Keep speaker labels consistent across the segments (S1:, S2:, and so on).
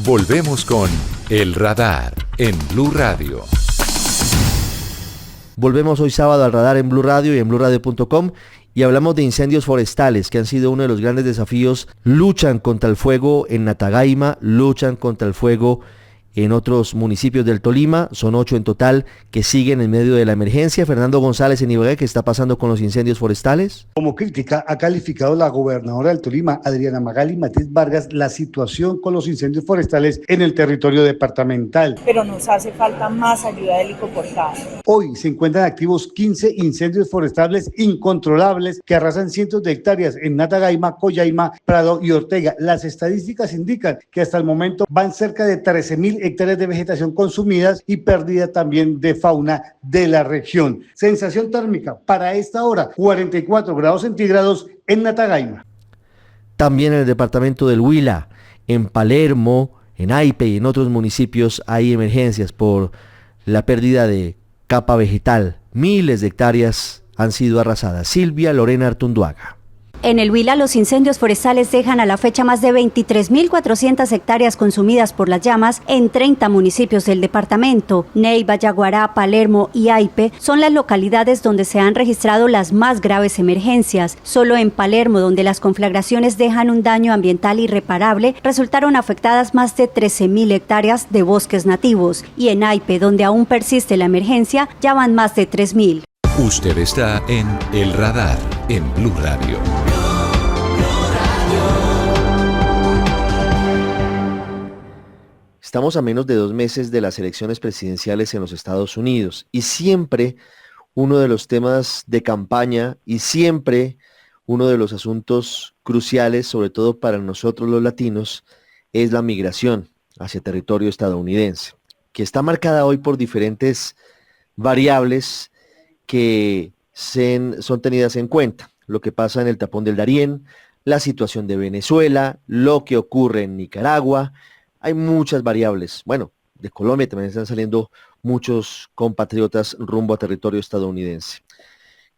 S1: Volvemos con El Radar en Blue Radio.
S2: Volvemos hoy sábado al Radar en Blue Radio y en bluradio.com y hablamos de incendios forestales que han sido uno de los grandes desafíos. Luchan contra el fuego en Natagaima, luchan contra el fuego en otros municipios del Tolima, son 8 en total que siguen en medio de la emergencia. Fernando González en Ibagué, ¿qué está pasando con los incendios forestales?
S3: Como crítica ha calificado la gobernadora del Tolima, Adriana Magali Matiz Vargas, la situación con los incendios forestales en el territorio departamental.
S4: Pero nos hace falta más ayuda del Licoportal.
S3: Hoy se encuentran activos 15 incendios forestales incontrolables que arrasan cientos de hectáreas en Natagaima, Coyaima, Prado y Ortega. Las estadísticas indican que hasta el momento van cerca de 13.000 hectáreas de vegetación consumidas y pérdida también de fauna de la región. Sensación térmica para esta hora, 44 grados centígrados en Natagaima.
S2: También en el departamento del Huila, en Palermo, en Aipe y en otros municipios hay emergencias por la pérdida de capa vegetal. Miles de hectáreas han sido arrasadas. Silvia Lorena Artunduaga.
S5: En el Huila, los incendios forestales dejan a la fecha más de 23.400 hectáreas consumidas por las llamas en 30 municipios del departamento. Neiva, Yaguará, Palermo y Aipe son las localidades donde se han registrado las más graves emergencias. Solo en Palermo, donde las conflagraciones dejan un daño ambiental irreparable, resultaron afectadas más de 13.000 hectáreas de bosques nativos. Y en Aipe, donde aún persiste la emergencia, ya van más de 3.000.
S1: Usted está en El Radar en Blue Radio.
S2: Estamos a menos de 2 meses de las elecciones presidenciales en los Estados Unidos y siempre uno de los temas de campaña y siempre uno de los asuntos cruciales, sobre todo para nosotros los latinos, es la migración hacia territorio estadounidense, que está marcada hoy por diferentes variables que son tenidas en cuenta. Lo que pasa en el tapón del Darién, la situación de Venezuela, lo que ocurre en Nicaragua. Hay muchas variables. Bueno, de Colombia también están saliendo muchos compatriotas rumbo a territorio estadounidense.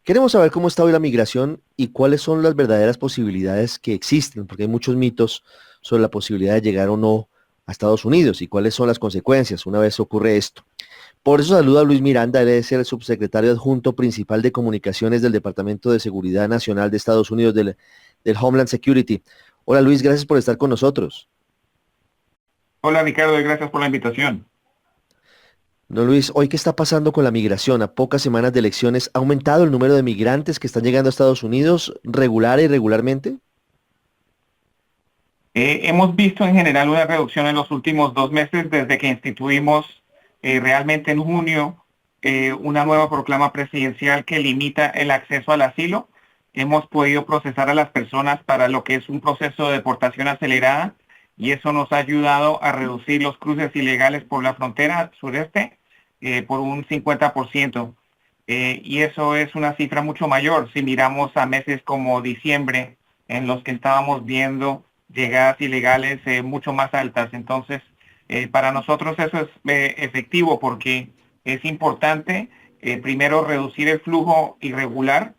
S2: Queremos saber cómo está hoy la migración y cuáles son las verdaderas posibilidades que existen, porque hay muchos mitos sobre la posibilidad de llegar o no a Estados Unidos y cuáles son las consecuencias una vez ocurre esto. Por eso saludo a Luis Miranda, él es el subsecretario adjunto principal de comunicaciones del Departamento de Seguridad Nacional de Estados Unidos, del Homeland Security. Hola Luis, gracias por estar con nosotros.
S6: Hola Ricardo, gracias por la invitación.
S2: Don Luis, ¿hoy qué está pasando con la migración? A pocas semanas de elecciones, ¿ha aumentado el número de migrantes que están llegando a Estados Unidos regular e irregularmente?
S6: Hemos visto en general una reducción en los últimos 2 meses desde que instituimos realmente en junio una nueva proclama presidencial que limita el acceso al asilo. Hemos podido procesar a las personas para lo que es un proceso de deportación acelerada y eso nos ha ayudado a reducir los cruces ilegales por la frontera sureste por un 50%. Y eso es una cifra mucho mayor si miramos a meses como diciembre, en los que estábamos viendo llegadas ilegales mucho más altas. Entonces, para nosotros eso es efectivo porque es importante, primero, reducir el flujo irregular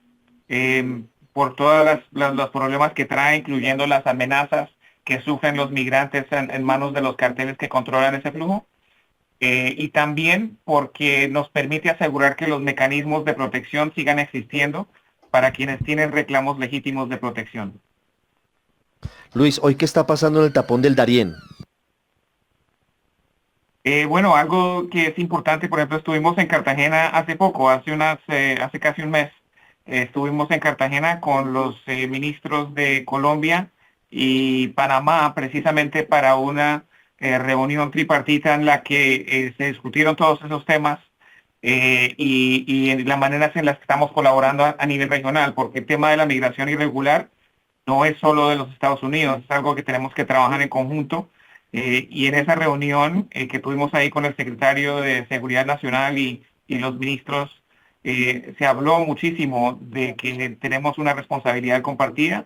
S6: por todos los problemas que trae, incluyendo las amenazas que sufren los migrantes en manos de los carteles que controlan ese flujo. Y también porque nos permite asegurar que los mecanismos de protección sigan existiendo para quienes tienen reclamos legítimos de protección.
S2: Luis, ¿hoy qué está pasando en el tapón del Darién?
S6: Bueno, algo que es importante, por ejemplo, estuvimos en Cartagena hace poco, hace casi un mes. Estuvimos en Cartagena con los ministros de Colombia y Panamá, precisamente para una reunión tripartita en la que se discutieron todos esos temas y las maneras en las que estamos colaborando a nivel regional, porque el tema de la migración irregular no es solo de los Estados Unidos, es algo que tenemos que trabajar en conjunto. Y en esa reunión que tuvimos ahí con el secretario de Seguridad Nacional y los ministros, se habló muchísimo de que tenemos una responsabilidad compartida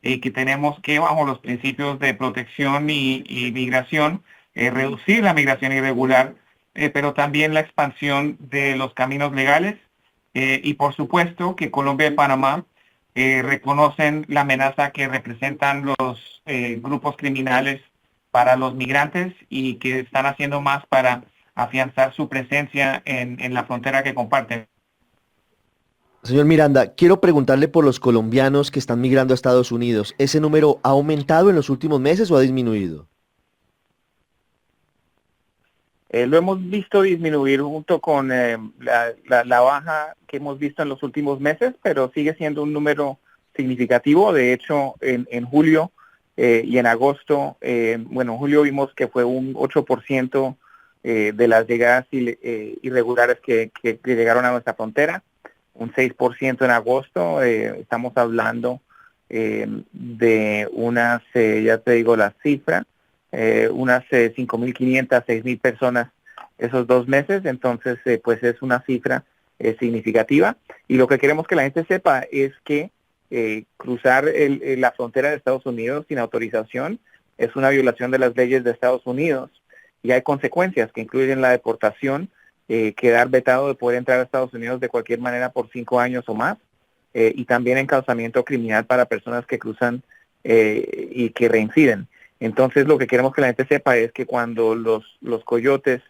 S6: y que tenemos que, bajo los principios de protección y migración, reducir la migración irregular, pero también la expansión de los caminos legales y, por supuesto, que Colombia y Panamá reconocen la amenaza que representan los grupos criminales para los migrantes y que están haciendo más para afianzar su presencia en la frontera que comparten.
S2: Señor Miranda, quiero preguntarle por los colombianos que están migrando a Estados Unidos. ¿Ese número ha aumentado en los últimos meses o ha disminuido?
S6: Lo hemos visto disminuir junto con la baja que hemos visto en los últimos meses, pero sigue siendo un número significativo. De hecho, en julio y en agosto, en julio vimos que fue un 8% de las llegadas irregulares que llegaron a nuestra frontera, un 6% en agosto. Estamos hablando de unas, ya te digo la cifra, unas 5.500, 6.000 personas esos 2 meses. Entonces, pues es una cifra significativa. Y lo que queremos que la gente sepa es que cruzar la frontera de Estados Unidos sin autorización es una violación de las leyes de Estados Unidos y hay consecuencias que incluyen la deportación, quedar vetado de poder entrar a Estados Unidos de cualquier manera por 5 años o más, y también encauzamiento criminal para personas que cruzan y que reinciden. Entonces, lo que queremos que la gente sepa es que cuando los coyotes,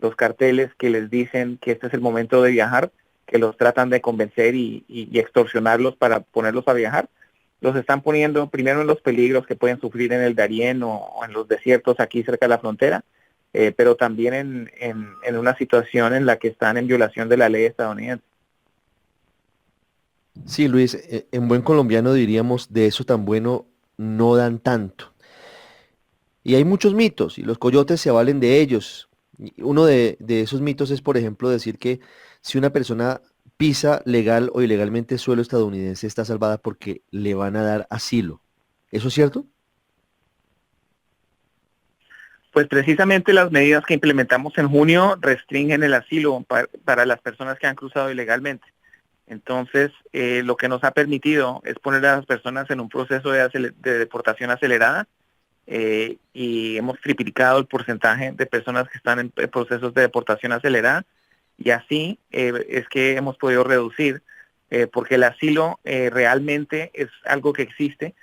S6: los carteles que les dicen que este es el momento de viajar, que los tratan de convencer y extorsionarlos para ponerlos a viajar, los están poniendo primero en los peligros que pueden sufrir en el Darién o en los desiertos aquí cerca de la frontera, pero también en una situación en la que están en violación de la ley estadounidense.
S2: Sí, Luis, en buen colombiano diríamos, de eso tan bueno no dan tanto. Y hay muchos mitos y los coyotes se avalen de ellos. Y uno de esos mitos es, por ejemplo, decir que si una persona pisa legal o ilegalmente suelo estadounidense está salvada porque le van a dar asilo. ¿Eso es cierto?
S6: Pues precisamente las medidas que implementamos en junio restringen el asilo para las personas que han cruzado ilegalmente. Entonces, lo que nos ha permitido es poner a las personas en un proceso de deportación acelerada, y hemos triplicado el porcentaje de personas que están en procesos de deportación acelerada, y así es que hemos podido reducir, porque el asilo realmente es algo que existe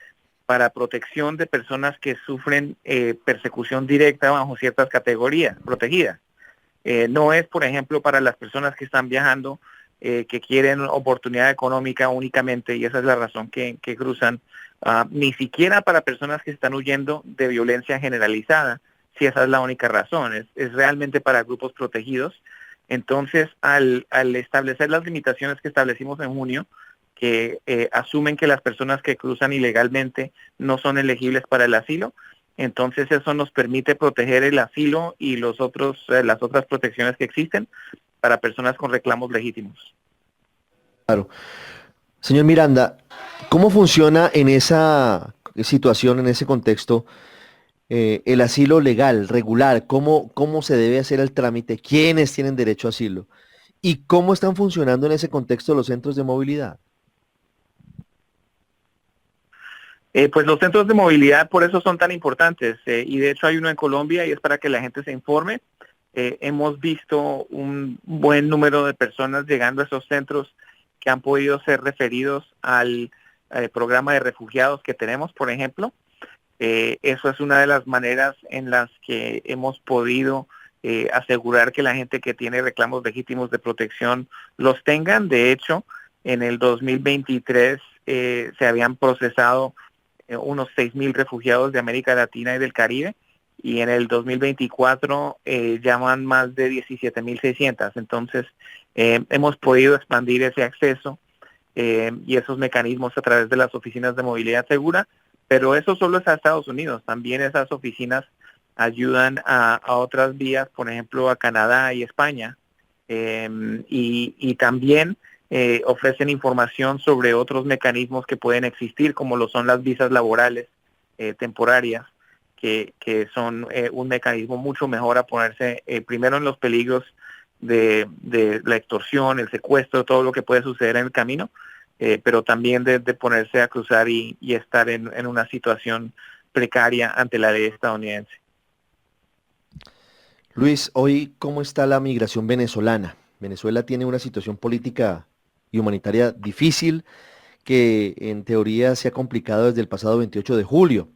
S6: para protección de personas que sufren persecución directa bajo ciertas categorías protegidas. No es, por ejemplo, para las personas que están viajando, que quieren oportunidad económica únicamente, y esa es la razón que cruzan, ni siquiera para personas que están huyendo de violencia generalizada, si esa es la única razón, es realmente para grupos protegidos. Entonces, al establecer las limitaciones que establecimos en junio, que asumen que las personas que cruzan ilegalmente no son elegibles para el asilo, entonces eso nos permite proteger el asilo y las otras protecciones que existen para personas con reclamos legítimos.
S2: Claro. Señor Miranda, ¿cómo funciona en esa situación, en ese contexto, el asilo legal, regular? ¿Cómo se debe hacer el trámite? ¿Quiénes tienen derecho a asilo? ¿Y cómo están funcionando en ese contexto los centros de movilidad?
S6: Pues los centros de movilidad por eso son tan importantes, y de hecho hay uno en Colombia y es para que la gente se informe. Hemos visto un buen número de personas llegando a esos centros que han podido ser referidos al programa de refugiados que tenemos, por ejemplo. Eso es una de las maneras en las que hemos podido asegurar que la gente que tiene reclamos legítimos de protección los tengan. De hecho, en el 2023 se habían procesado unos 6.000 refugiados de América Latina y del Caribe, y en el 2024 ya van más de 17.600. Entonces, hemos podido expandir ese acceso y esos mecanismos a través de las oficinas de movilidad segura, pero eso solo es a Estados Unidos. También esas oficinas ayudan a otras vías, por ejemplo, a Canadá y España, y también ofrecen información sobre otros mecanismos que pueden existir, como lo son las visas laborales temporarias, que son un mecanismo mucho mejor a ponerse primero en los peligros de la extorsión, el secuestro, todo lo que puede suceder en el camino, pero también de ponerse a cruzar y estar en una situación precaria ante la ley estadounidense.
S2: Luis, hoy, ¿cómo está la migración venezolana? Venezuela tiene una situación política y humanitaria difícil que en teoría se ha complicado desde el pasado 28 de julio.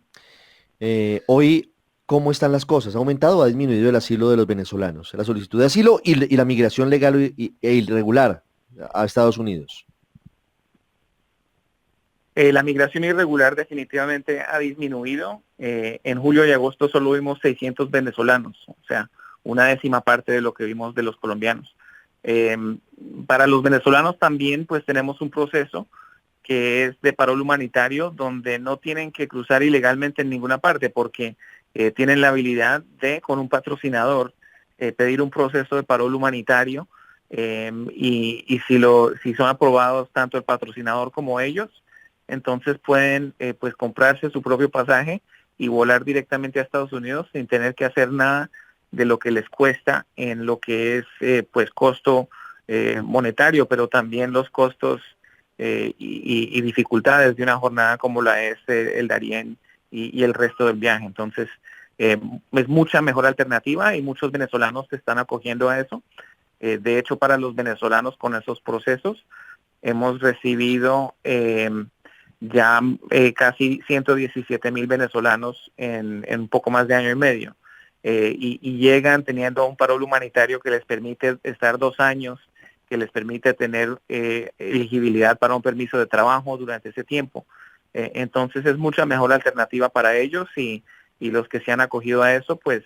S2: Hoy ¿Cómo están las cosas? ¿Ha aumentado o ha disminuido el asilo de los venezolanos? La solicitud de asilo y la migración legal e irregular a Estados Unidos.
S6: La migración irregular definitivamente ha disminuido. En julio y agosto solo vimos 600 venezolanos, o sea, una décima parte de lo que vimos de los colombianos. Para los venezolanos también pues tenemos un proceso que es de parol humanitario, donde no tienen que cruzar ilegalmente en ninguna parte, porque tienen la habilidad de, con un patrocinador, pedir un proceso de parol humanitario, y si son aprobados tanto el patrocinador como ellos, entonces pueden pues comprarse su propio pasaje y volar directamente a Estados Unidos sin tener que hacer nada de lo que les cuesta en lo que es pues costo monetario, pero también los costos y dificultades de una jornada como la es el Darién y el resto del viaje. Entonces es mucha mejor alternativa y muchos venezolanos se están acogiendo a eso. De hecho, para los venezolanos con esos procesos hemos recibido ya casi 117,000 venezolanos en un poco más de año y medio. Y llegan teniendo un parol humanitario que les permite estar 2 años, que les permite tener elegibilidad para un permiso de trabajo durante ese tiempo. Entonces es mucha mejor alternativa para ellos y los que se han acogido a eso pues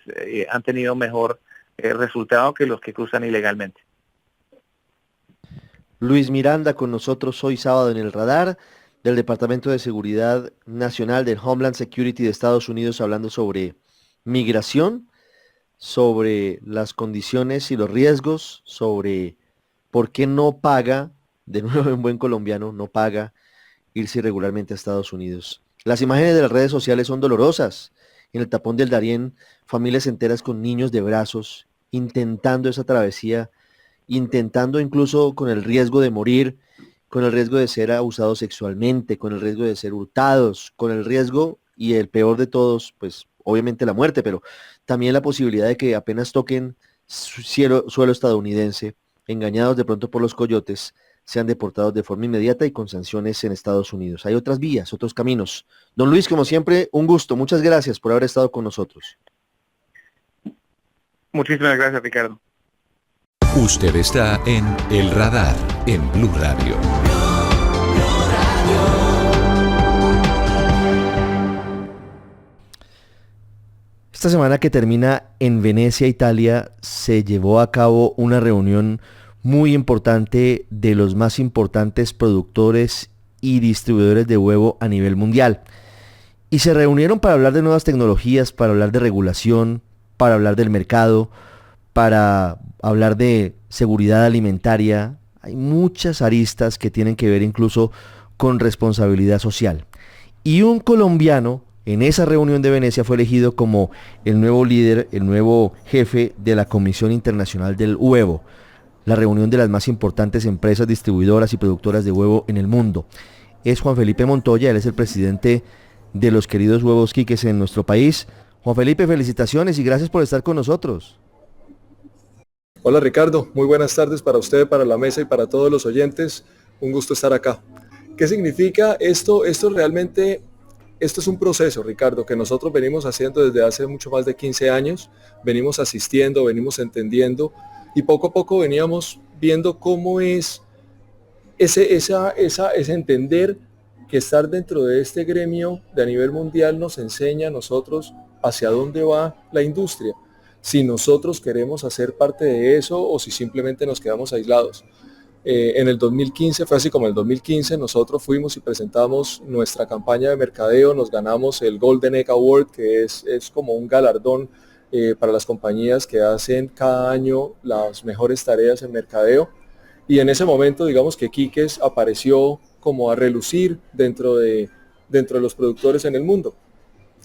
S6: han tenido mejor resultado que los que cruzan ilegalmente.
S2: Luis Miranda con nosotros hoy sábado en el radar del Departamento de Seguridad Nacional del Homeland Security de Estados Unidos, hablando sobre migración, sobre las condiciones y los riesgos, sobre por qué no paga, de nuevo en buen colombiano, no paga irse irregularmente a Estados Unidos. Las imágenes de las redes sociales son dolorosas. En el tapón del Darién, familias enteras con niños de brazos, intentando esa travesía, intentando incluso con el riesgo de morir, con el riesgo de ser abusados sexualmente, con el riesgo de ser hurtados, con el riesgo, y el peor de todos, pues obviamente la muerte, pero también la posibilidad de que apenas toquen suelo estadounidense, engañados de pronto por los coyotes, sean deportados de forma inmediata y con sanciones en Estados Unidos. Hay otras vías, otros caminos. Don Luis, como siempre, un gusto. Muchas gracias por haber estado con nosotros.
S6: Muchísimas gracias, Ricardo.
S1: Usted está en El Radar, en Blue Radio.
S2: Esta semana que termina en Venecia, Italia, se llevó a cabo una reunión muy importante de los más importantes productores y distribuidores de huevo a nivel mundial. Y se reunieron para hablar de nuevas tecnologías, para hablar de regulación, para hablar del mercado, para hablar de seguridad alimentaria. Hay muchas aristas que tienen que ver incluso con responsabilidad social. Y un colombiano en esa reunión de Venecia fue elegido como el nuevo líder, el nuevo jefe de la Comisión Internacional del Huevo, la reunión de las más importantes empresas distribuidoras y productoras de huevo en el mundo. Es Juan Felipe Montoya, él es el presidente de los queridos huevos Quiques en nuestro país. Juan Felipe, felicitaciones y gracias por estar con nosotros.
S7: Hola Ricardo, muy buenas tardes para usted, para la mesa y para todos los oyentes. Un gusto estar acá. ¿Qué significa esto? Esto es un proceso, Ricardo, que nosotros venimos haciendo desde hace mucho más de 15 años. Venimos asistiendo, venimos entendiendo y poco a poco veníamos viendo cómo es ese entender que estar dentro de este gremio de a nivel mundial nos enseña a nosotros hacia dónde va la industria. Si nosotros queremos hacer parte de eso o si simplemente nos quedamos aislados. En el 2015, fue así como en el 2015, nosotros fuimos y presentamos nuestra campaña de mercadeo, nos ganamos el Golden Egg Award, que es como un galardón para las compañías que hacen cada año las mejores tareas en mercadeo. Y en ese momento, digamos que Quiques apareció como a relucir dentro de los productores en el mundo.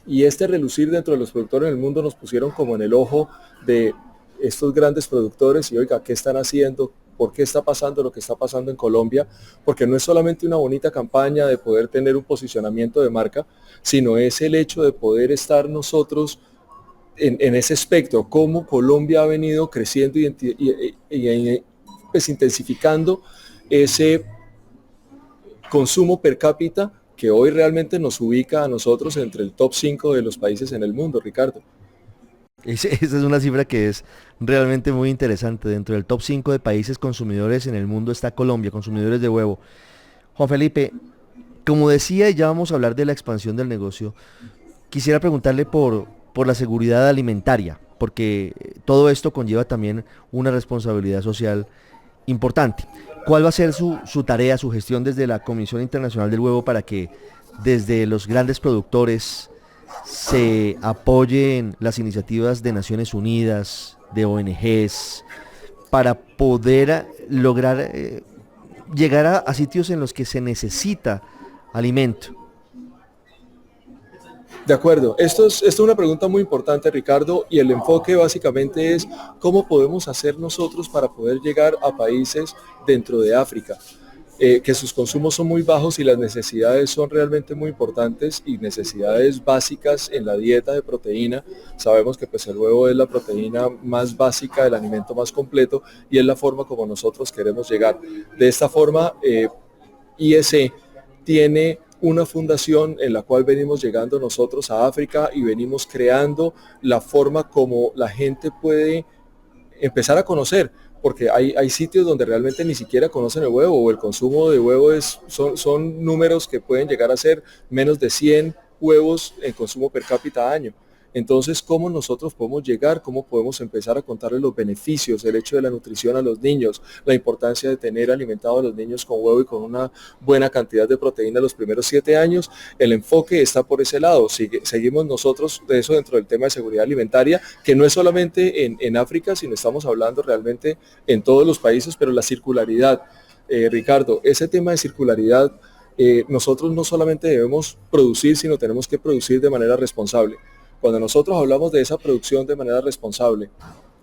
S7: Y este relucir dentro de los productores en el mundo nos pusieron como en el ojo de estos grandes productores y oiga, ¿qué están haciendo? ¿Por qué está pasando lo que está pasando en Colombia? Porque no es solamente una bonita campaña de poder tener un posicionamiento de marca, sino es el hecho de poder estar nosotros en ese espectro, cómo Colombia ha venido creciendo y pues intensificando ese consumo per cápita que hoy realmente nos ubica a nosotros entre el top 5 de los países en el mundo, Ricardo.
S2: Esa es una cifra que es realmente muy interesante. Dentro del top 5 de países consumidores en el mundo está Colombia, consumidores de huevo. Juan Felipe, como decía, y ya vamos a hablar de la expansión del negocio, quisiera preguntarle por la seguridad alimentaria, porque todo esto conlleva también una responsabilidad social importante. ¿Cuál va a ser su tarea, su gestión desde la Comisión Internacional del Huevo para que desde los grandes productores se apoyen las iniciativas de Naciones Unidas, de ONGs, para poder lograr llegar a sitios en los que se necesita alimento?
S7: De acuerdo, esto es una pregunta muy importante, Ricardo, y el enfoque básicamente es cómo podemos hacer nosotros para poder llegar a países dentro de África, que sus consumos son muy bajos y las necesidades son realmente muy importantes y necesidades básicas en la dieta de proteína. Sabemos que pues el huevo es la proteína más básica, el alimento más completo y es la forma como nosotros queremos llegar. De esta forma, IEC tiene una fundación en la cual venimos llegando nosotros a África y venimos creando la forma como la gente puede empezar a conocer, porque hay sitios donde realmente ni siquiera conocen el huevo, o el consumo de huevo son números que pueden llegar a ser menos de 100 huevos en consumo per cápita año. Entonces, ¿cómo nosotros podemos llegar? ¿Cómo podemos empezar a contarles los beneficios, el hecho de la nutrición a los niños, la importancia de tener alimentado a los niños con huevo y con una buena cantidad de proteína los primeros 7 años? El enfoque está por ese lado. Seguimos nosotros de eso dentro del tema de seguridad alimentaria, que no es solamente en África, sino estamos hablando realmente en todos los países, pero la circularidad. Ricardo, ese tema de circularidad, nosotros no solamente debemos producir, sino tenemos que producir de manera responsable. Cuando nosotros hablamos de esa producción de manera responsable,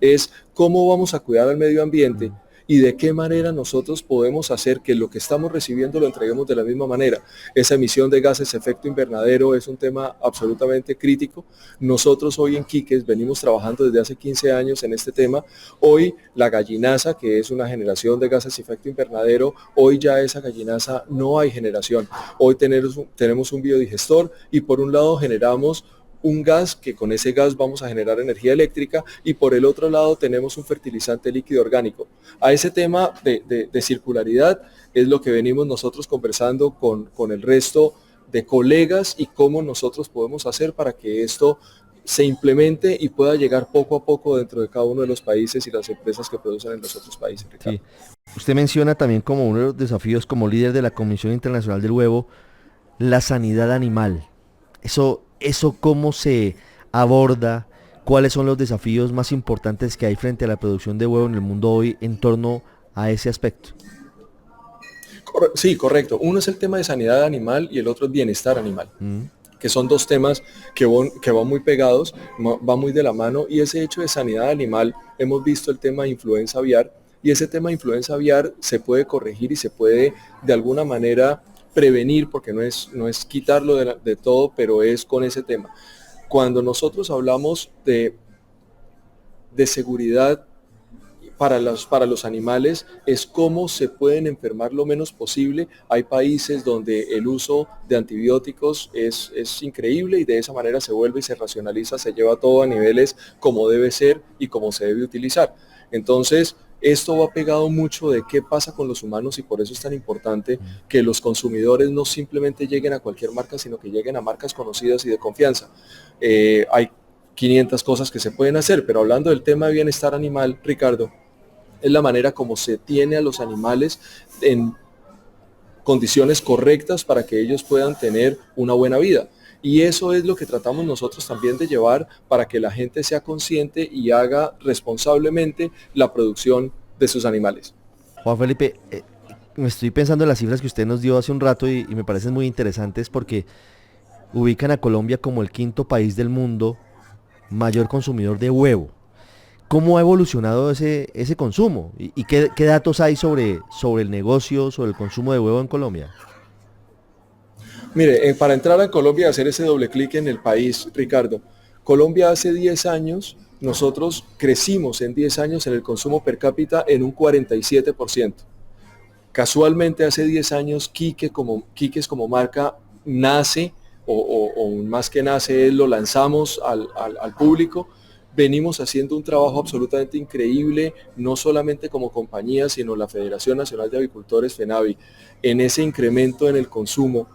S7: es cómo vamos a cuidar al medio ambiente y de qué manera nosotros podemos hacer que lo que estamos recibiendo lo entreguemos de la misma manera. Esa emisión de gases de efecto invernadero es un tema absolutamente crítico. Nosotros hoy en Quiques venimos trabajando desde hace 15 años en este tema. Hoy la gallinaza, que es una generación de gases de efecto invernadero, hoy ya esa gallinaza no hay generación. Hoy tenemos un biodigestor y por un lado generamos un gas, que con ese gas vamos a generar energía eléctrica, y por el otro lado tenemos un fertilizante líquido orgánico. A ese tema de circularidad es lo que venimos nosotros conversando con el resto de colegas y cómo nosotros podemos hacer para que esto se implemente y pueda llegar poco a poco dentro de cada uno de los países y las empresas que producen en los otros países.
S2: Sí. Usted menciona también como uno de los desafíos como líder de la Comisión Internacional del Huevo, la sanidad animal. Eso cómo se aborda, cuáles son los desafíos más importantes que hay frente a la producción de huevo en el mundo hoy en torno a ese aspecto.
S7: Sí, correcto. Uno es el tema de sanidad animal y el otro es bienestar animal, que son dos temas que van muy pegados, van muy de la mano, y ese hecho de sanidad animal, hemos visto el tema de influenza aviar, y ese tema de influenza aviar se puede corregir y se puede de alguna manera prevenir, porque no es quitarlo de todo, pero es con ese tema. Cuando nosotros hablamos de seguridad para los animales, es cómo se pueden enfermar lo menos posible. Hay países donde el uso de antibióticos es increíble y de esa manera se vuelve y se racionaliza, se lleva todo a niveles como debe ser y como se debe utilizar. Entonces, esto va pegado mucho de qué pasa con los humanos, y por eso es tan importante que los consumidores no simplemente lleguen a cualquier marca, sino que lleguen a marcas conocidas y de confianza. Hay 500 cosas que se pueden hacer, pero hablando del tema de bienestar animal, Ricardo, es la manera como se tiene a los animales en condiciones correctas para que ellos puedan tener una buena vida. Y eso es lo que tratamos nosotros también de llevar para que la gente sea consciente y haga responsablemente la producción de sus animales.
S2: Juan Felipe, me estoy pensando en las cifras que usted nos dio hace un rato y me parecen muy interesantes porque ubican a Colombia como el 5.º país del mundo mayor consumidor de huevo. ¿Cómo ha evolucionado ese consumo? ¿Y qué datos hay sobre el negocio, sobre el consumo de huevo en Colombia?
S7: Mire, para entrar a Colombia y hacer ese doble clic en el país, Ricardo, Colombia hace 10 años, nosotros crecimos en 10 años en el consumo per cápita en un 47%. Casualmente hace 10 años Quiques como marca nace, o más que nace, lo lanzamos al público. venimos haciendo un trabajo absolutamente increíble, no solamente como compañía, sino la Federación Nacional de Avicultores, FENAVI, en ese incremento en el consumo,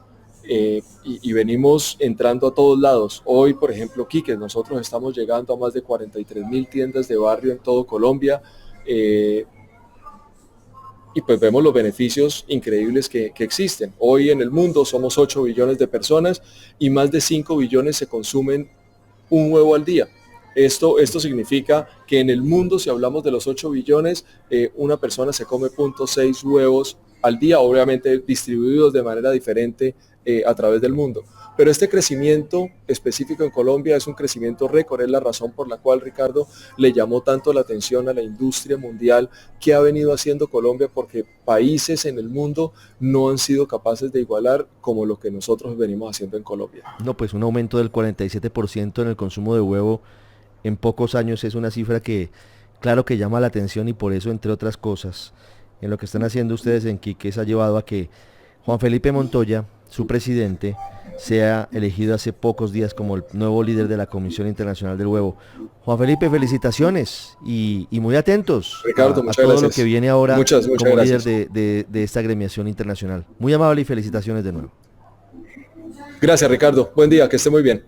S7: y venimos entrando a todos lados. Hoy, por ejemplo, Quiques, nosotros estamos llegando a más de 43.000 tiendas de barrio en todo Colombia, y pues vemos los beneficios increíbles que existen. Hoy en el mundo somos 8 billones de personas y más de 5 billones se consumen un huevo al día. Esto significa que en el mundo, si hablamos de los 8 billones, una persona se come 0.6 huevos al día, obviamente distribuidos de manera diferente a través del mundo. Pero este crecimiento específico en Colombia es un crecimiento récord, es la razón por la cual, Ricardo, le llamó tanto la atención a la industria mundial que ha venido haciendo Colombia, porque países en el mundo no han sido capaces de igualar como lo que nosotros venimos haciendo en Colombia.
S2: No, pues un aumento del 47% en el consumo de huevo en pocos años es una cifra que, claro que llama la atención, y por eso, entre otras cosas, en lo que están haciendo ustedes en Quiques ha llevado a que Juan Felipe Montoya, su presidente, sea elegido hace pocos días como el nuevo líder de la Comisión Internacional del Huevo. Juan Felipe, felicitaciones y muy atentos,
S7: Ricardo,
S2: a todo
S7: gracias.
S2: Lo que viene ahora
S7: muchas
S2: como
S7: gracias.
S2: líder de esta agremiación internacional. Muy amable y felicitaciones de nuevo.
S7: Gracias, Ricardo. Buen día, que esté muy bien.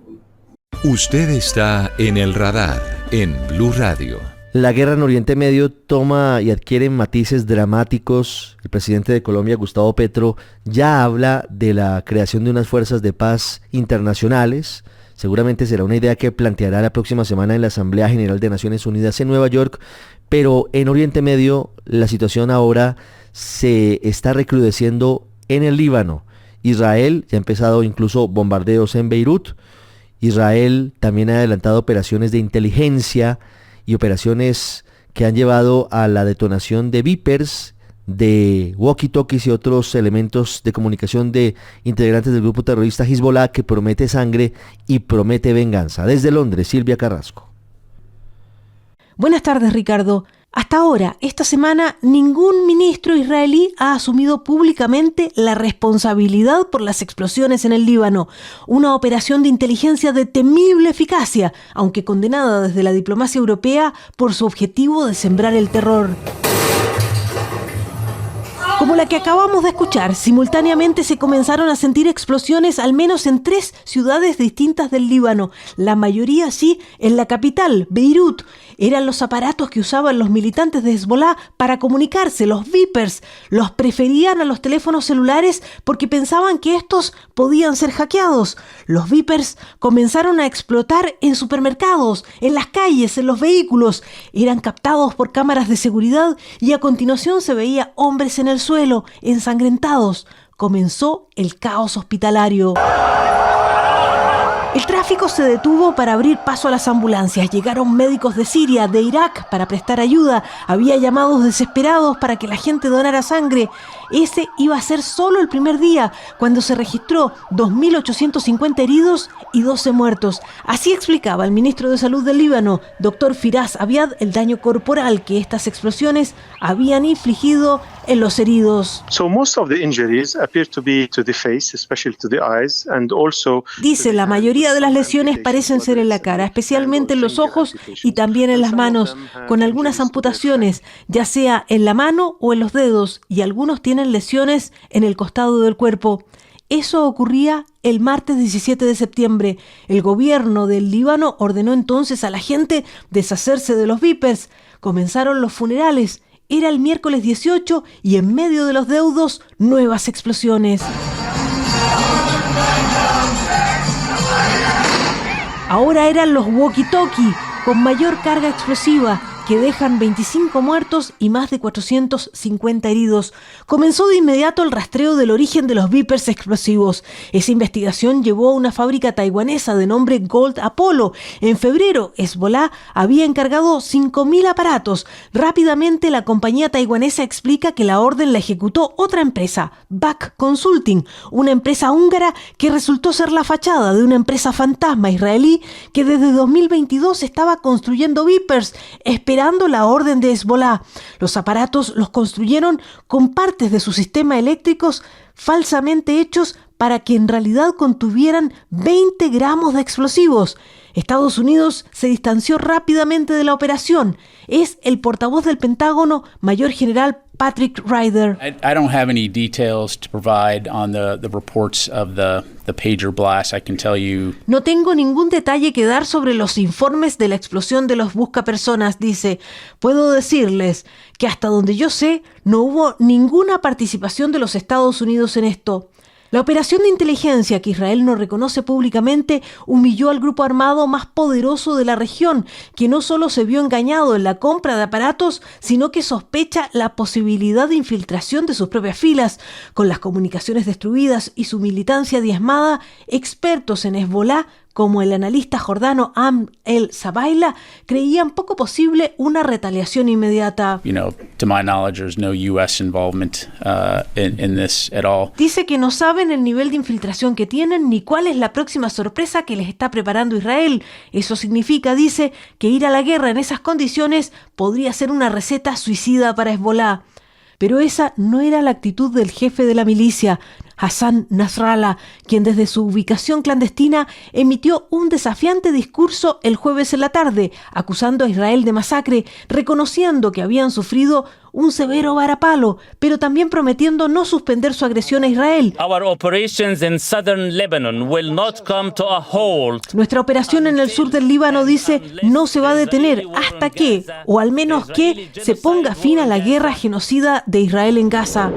S1: Usted está en el radar en Blue Radio.
S2: La guerra en Oriente Medio toma y adquiere matices dramáticos. El presidente de Colombia, Gustavo Petro, ya habla de la creación de unas fuerzas de paz internacionales. Seguramente será una idea que planteará la próxima semana en la Asamblea General de Naciones Unidas en Nueva York. Pero en Oriente Medio la situación ahora se está recrudeciendo en el Líbano. Israel ya ha empezado incluso bombardeos en Beirut. Israel también ha adelantado operaciones de inteligencia y operaciones que han llevado a la detonación de Vipers, de walkie-talkies y otros elementos de comunicación de integrantes del grupo terrorista Hezbollah, que promete sangre y promete venganza. Desde Londres, Silvia Carrasco.
S8: Buenas tardes, Ricardo. Hasta ahora, esta semana, ningún ministro israelí ha asumido públicamente la responsabilidad por las explosiones en el Líbano. Una operación de inteligencia de temible eficacia, aunque condenada desde la diplomacia europea por su objetivo de sembrar el terror. Como la que acabamos de escuchar, simultáneamente se comenzaron a sentir explosiones al menos en 3 ciudades distintas del Líbano, la mayoría sí en la capital, Beirut. Eran los aparatos que usaban los militantes de Hezbollah para comunicarse, los Vipers. Los preferían a los teléfonos celulares porque pensaban que estos podían ser hackeados. Los Vipers comenzaron a explotar en supermercados, en las calles, en los vehículos. Eran captados por cámaras de seguridad y a continuación se veía hombres en el suelo, ensangrentados. Comenzó el caos hospitalario. El tráfico se detuvo para abrir paso a las ambulancias. Llegaron médicos de Siria, de Irak, para prestar ayuda. Había llamados desesperados para que la gente donara sangre. Ese iba a ser solo el primer día, cuando se registró 2.850 heridos y 12 muertos. Así explicaba el ministro de Salud del Líbano, Dr. Firas Abiad, el daño corporal que estas explosiones habían infligido en los heridos. Dice, la mayoría de las lesiones parecen ser en la cara, especialmente en los ojos y también en las manos, con algunas amputaciones, ya sea en la mano o en los dedos, y algunos tienen lesiones en el costado del cuerpo. Eso ocurría el martes 17 de septiembre. El gobierno del Líbano ordenó entonces a la gente deshacerse de los Vipers. Comenzaron los funerales. Era el miércoles 18 y en medio de los deudos, nuevas explosiones. Ahora eran los walkie-talkie con mayor carga explosiva, que dejan 25 muertos y más de 450 heridos. Comenzó de inmediato el rastreo del origen de los Vipers explosivos. Esa investigación llevó a una fábrica taiwanesa de nombre Gold Apollo. En febrero, Hezbollah había encargado 5.000 aparatos. Rápidamente, la compañía taiwanesa explica que la orden la ejecutó otra empresa, BAC Consulting, una empresa húngara que resultó ser la fachada de una empresa fantasma israelí que desde 2022 estaba construyendo Vipers, esperando la orden de Hezbollah. Los aparatos los construyeron con partes de sus sistemas eléctricos falsamente hechos para que en realidad contuvieran 20 gramos de explosivos. Estados Unidos se distanció rápidamente de la operación. Es el portavoz del Pentágono, Mayor General Patrick Ryder.
S9: I don't have any details to provide on the reports of the pager blast. I can tell you.
S8: No tengo ningún detalle que dar sobre los informes de la explosión de los buscapersonas, dice. Puedo decirles que hasta donde yo sé, no hubo ninguna participación de los Estados Unidos en esto. La operación de inteligencia que Israel no reconoce públicamente humilló al grupo armado más poderoso de la región, que no solo se vio engañado en la compra de aparatos, sino que sospecha la posibilidad de infiltración de sus propias filas. Con las comunicaciones destruidas y su militancia diezmada, expertos en Hezbolá, como el analista jordano Am El Sabaila, creían poco posible una retaliación inmediata.
S9: To my knowledge, there's no U.S. involvement in this at all.
S8: Dice que no saben el nivel de infiltración que tienen ni cuál es la próxima sorpresa que les está preparando Israel. Eso significa, dice, que ir a la guerra en esas condiciones podría ser una receta suicida para Hezbolá. Pero esa no era la actitud del jefe de la milicia, Hassan Nasrallah, quien desde su ubicación clandestina emitió un desafiante discurso el jueves en la tarde, acusando a Israel de masacre, reconociendo que habían sufrido un severo varapalo, pero también prometiendo no suspender su agresión a Israel. Nuestra operación en el sur del Líbano, dice, no se va a detener hasta que, o al menos que, se ponga fin a la guerra genocida de Israel en Gaza.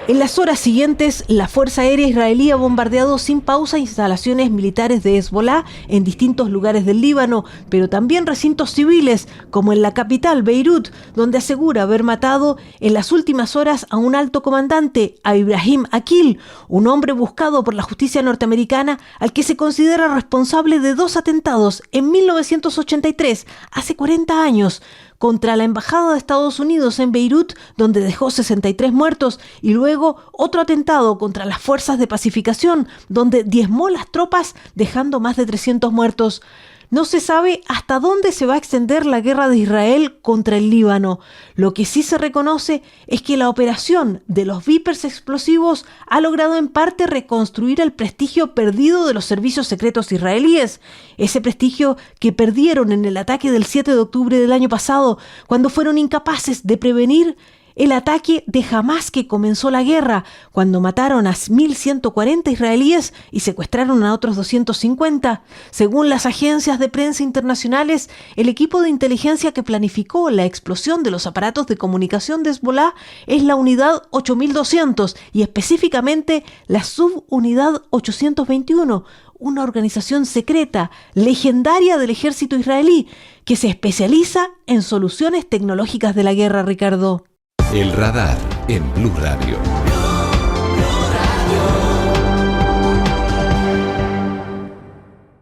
S8: En las horas siguientes, la Fuerza Aérea Israelí ha bombardeado sin pausa instalaciones militares de Hezbolá en distintos lugares del Líbano, pero también recintos civiles, como en la capital, Beirut, donde asegura haber matado en las últimas horas a un alto comandante, a Ibrahim Akil, un hombre buscado por la justicia norteamericana al que se considera responsable de 2 atentados en 1983, hace 40 años, contra la Embajada de Estados Unidos en Beirut, donde dejó 63 muertos, y luego otro atentado contra las fuerzas de pacificación, donde diezmó las tropas, dejando más de 300 muertos. No se sabe hasta dónde se va a extender la guerra de Israel contra el Líbano. Lo que sí se reconoce es que la operación de los Vipers explosivos ha logrado en parte reconstruir el prestigio perdido de los servicios secretos israelíes. Ese prestigio que perdieron en el ataque del 7 de octubre del año pasado, cuando fueron incapaces de prevenir el ataque de Hamás que comenzó la guerra, cuando mataron a 1.140 israelíes y secuestraron a otros 250. Según las agencias de prensa internacionales, el equipo de inteligencia que planificó la explosión de los aparatos de comunicación de Hezbolá es la unidad 8200 y específicamente la subunidad 821, una organización secreta, legendaria del ejército israelí, que se especializa en soluciones tecnológicas de la guerra, Ricardo.
S1: El radar en Blue Radio.